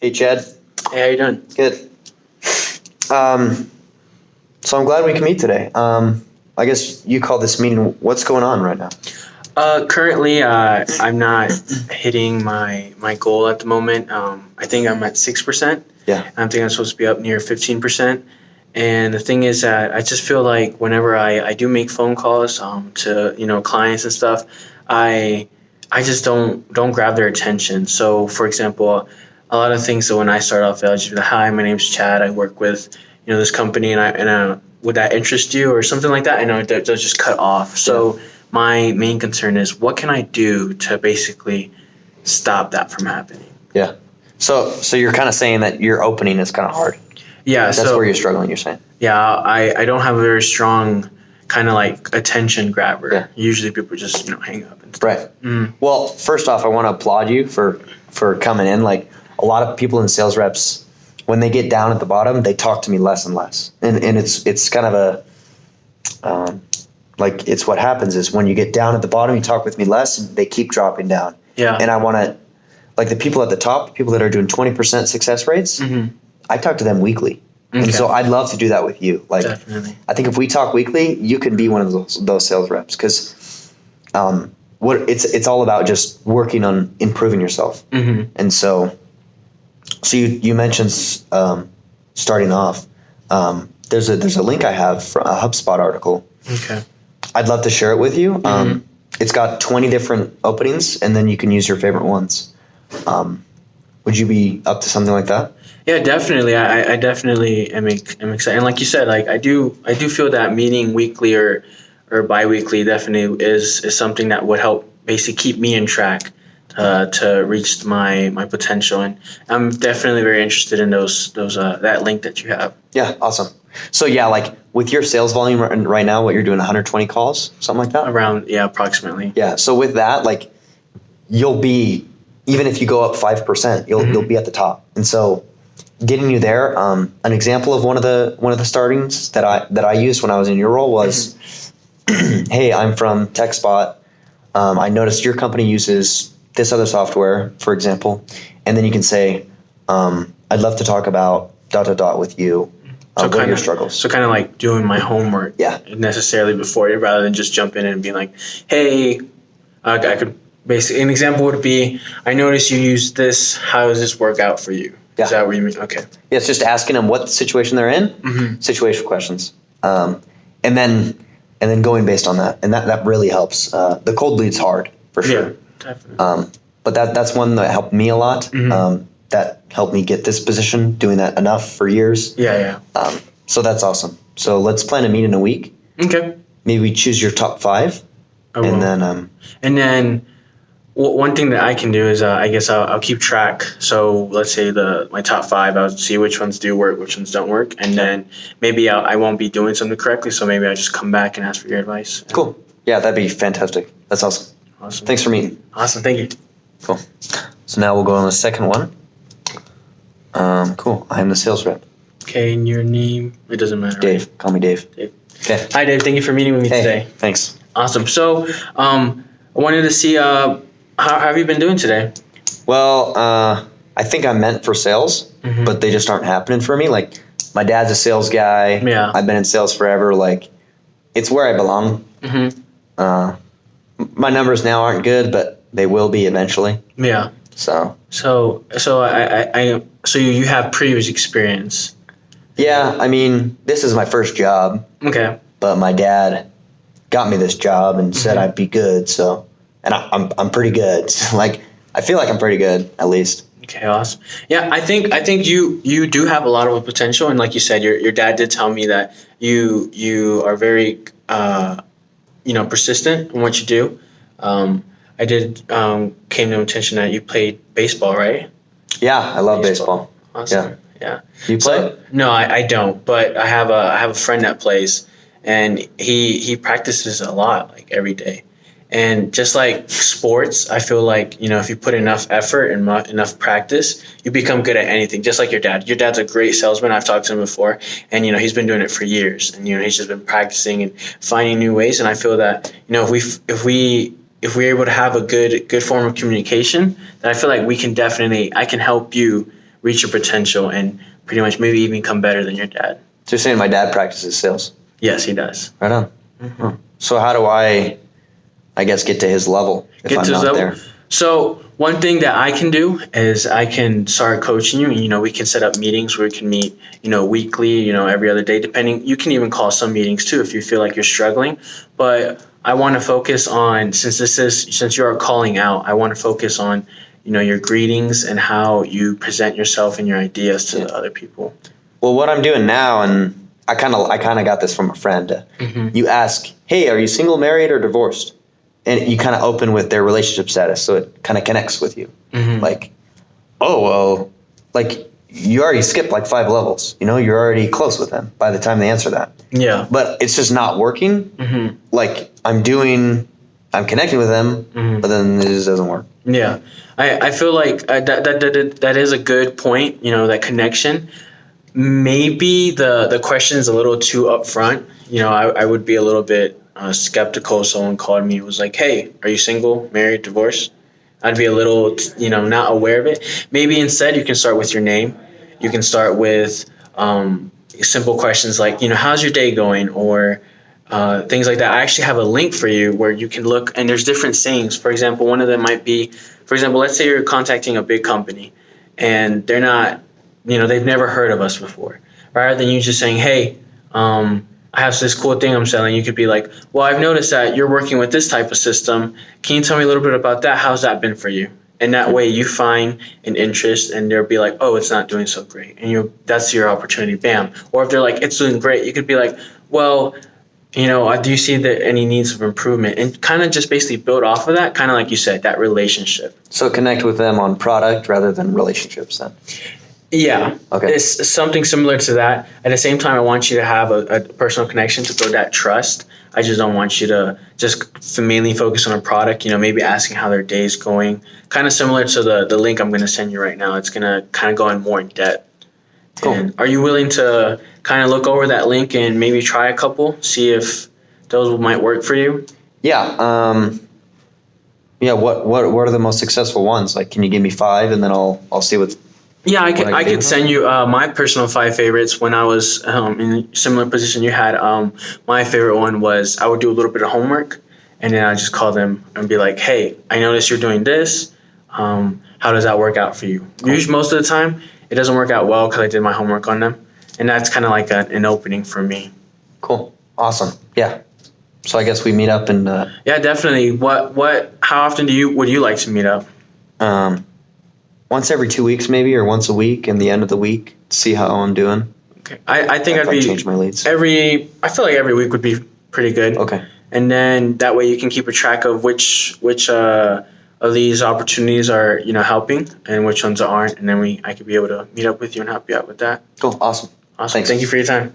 Hey, Chad. Hey, how you doing? Good. So I'm glad we can meet today. I guess you call this meeting. What's going on right now? Currently, I'm not hitting my goal at the moment. I think I'm at 6%. Yeah. I think I'm supposed to be up near 15%. And the thing is that I just feel like whenever I do make phone calls to clients and stuff, I just don't grab their attention. So, for example, a lot of things that when I start off, I'll just be like, "Hi, my name's Chad. I work with this company, and would that interest you?" or something like that. I know they'll just cut off. So my main concern is what can I do to basically stop that from happening? Yeah. So you're kind of saying that your opening is kind of hard. Yeah. That's where you're struggling. You're saying. Yeah, I don't have a very strong kind of like attention grabber. Yeah. Usually people just hang up and stuff. Right. Well, first off, I want to applaud you for coming in. Like a lot of people in sales reps, when they get down at the bottom, they talk to me less and less, and it's kind of a like it's what happens is when you get down at the bottom, you talk with me less, and they keep dropping down. Yeah. And I want to, like the people at the top, the people that are doing 20% success rates, I talk to them weekly. Okay. And so I'd love to do that with you. Like, Definitely. I think if we talk weekly, you can be one of those sales reps because it's all about just working on improving yourself. And so you mentioned starting off. There's a link I have from a HubSpot article. Okay. I'd love to share it with you. It's got 20 different openings, and then you can use your favorite ones. Would you be up to something like that? Yeah, definitely. I definitely am excited. And like you said, like I do feel that meeting weekly or bi-weekly definitely is something that would help basically keep me in track to reach my potential. And I'm definitely very interested in those that link that you have. Yeah, awesome. So yeah, like with your sales volume right now, what you're doing, 120 calls, something like that? Around, yeah, approximately. Yeah. So with that, like you'll be, even if you go up 5%, you'll be at the top. And so getting you there, an example of one of the startings that I used when I was in your role was, hey, I'm from TechSpot. I noticed your company uses this other software, for example, and then you can say, I'd love to talk about ... with you. What are your struggles? So kind of like doing my homework, necessarily before you, rather than just jump in and be like, hey, I could basically, an example would be, I noticed you use this. How does this work out for you? Yeah. Is that what you mean? Okay. Yeah, it's just asking them what situation they're in, situational questions, and then going based on that, and that really helps. The cold lead's hard for sure. Yeah, definitely. But that's one that helped me a lot. That helped me get this position, doing that enough for years. Yeah. So that's awesome. So let's plan a meet in a week. Okay. Maybe we choose your top 5, and then one thing that I can do is I guess I'll keep track. So let's say my top 5, I'll see which ones do work, which ones don't work, and then maybe I won't be doing something correctly. So maybe I'll just come back and ask for your advice. Cool. Yeah, that'd be fantastic. That's awesome. Awesome. Thanks for meeting. Awesome. Thank you. Cool. So now we'll go on the second one. Cool. I'm the sales rep. Okay, and your name? It doesn't matter. Dave. Right? Call me Dave. Okay. Hi, Dave. Thank you for meeting with me today. Thanks. Awesome. So, I wanted to see how have you been doing today? Well, I think I'm meant for sales, but they just aren't happening for me. Like, my dad's a sales guy. Yeah. I've been in sales forever. Like, it's where I belong. My numbers now aren't good, but they will be eventually. Yeah. So you have previous experience. Yeah, I mean, this is my first job. Okay. But my dad got me this job and said I'd be good. So, and I'm pretty good. Like, I feel like I'm pretty good, at least. Okay, awesome. Yeah, I think you do have a lot of potential, and like you said, your dad did tell me that you are very persistent in what you do. I did came to attention that you played baseball, right? Yeah, I love baseball. Awesome. Yeah. You play? No, I don't, but I have a friend that plays, and he practices a lot, like every day. And just like sports, I feel like, if you put enough effort and enough practice, you become good at anything, just like your dad. Your dad's a great salesman. I've talked to him before, and, he's been doing it for years, and, he's just been practicing and finding new ways. And I feel that, if we're able to have a good form of communication, then I feel like I can help you reach your potential and pretty much maybe even become better than your dad. So you're saying my dad practices sales? Yes, he does. Right on. Huh. So how do I guess, get to his level if Get I'm to his not level? there? So one thing that I can do is I can start coaching you. You know, we can set up meetings where we can meet, you know, weekly, you know, every other day, depending. You can even call some meetings too if you feel like you're struggling. But I want to focus on, since you are calling out, I want to focus on, you know, your greetings and how you present yourself and your ideas to the other people. Well, what I'm doing now, and I kind of got this from a friend. You ask, "Hey, are you single, married, or divorced?" And you kind of open with their relationship status, so it kind of connects with you. Like, oh well, like you already skipped like 5 levels. You know, you're already close with them by the time they answer that. Yeah. But it's just not working. Like I'm connecting with them, but then it just doesn't work. Yeah. I feel like that is a good point, you know, that connection. Maybe the question is a little too upfront. You know, I would be a little bit skeptical if someone called me and was like, "Hey, are you single, married, divorced?" I'd be a little, you know, not aware of it. Maybe instead you can start with your name. You can start with simple questions like, you know, how's your day going? Or things like that. I actually have a link for you where you can look, and there's different sayings. For example, one of them might be, for example, let's say you're contacting a big company and they're not, you know, they've never heard of us before. Rather than you just saying, "Hey, I have this cool thing I'm selling," you could be like, "Well, I've noticed that you're working with this type of system. Can you tell me a little bit about that? How's that been for you?" And that way you find an interest and they'll be like, "Oh, it's not doing so great." And that's your opportunity. Bam. Or if they're like, "It's doing great," you could be like, "Well, you know, do you see any needs of improvement?" And kind of just basically build off of that, kind of like you said, that relationship. So connect with them on product rather than relationships then. Yeah. Okay. It's something similar to that. At the same time, I want you to have a personal connection to build that trust. I just don't want you to just mainly focus on a product, you know, maybe asking how their day's going. Kind of similar to the link I'm going to send you right now. It's going to kind of go in more in depth. Cool. And are you willing to kind of look over that link and maybe try a couple, see if those might work for you? Yeah. Yeah. What are the most successful ones? Like, can you give me 5 and then I'll see what. Yeah, I can could send you my personal 5 favorites. When I was in a similar position you had, my favorite one was I would do a little bit of homework, and then I just call them and be like, "Hey, I noticed you're doing this. How does that work out for you?" Cool. Usually, most of the time, it doesn't work out well because I did my homework on them, and that's kind of like an opening for me. Cool. Awesome. Yeah. So I guess we meet up and. Yeah, definitely. How often would you like to meet up? Once every 2 weeks, maybe, or once a week, in the end of the week, to see how I'm doing. Okay, I think If I change my leads. I feel like every week would be pretty good. Okay. And then that way you can keep a track of which of these opportunities are, you know, helping and which ones aren't, and then I could be able to meet up with you and help you out with that. Cool. Awesome. Awesome. Thanks. Thank you for your time.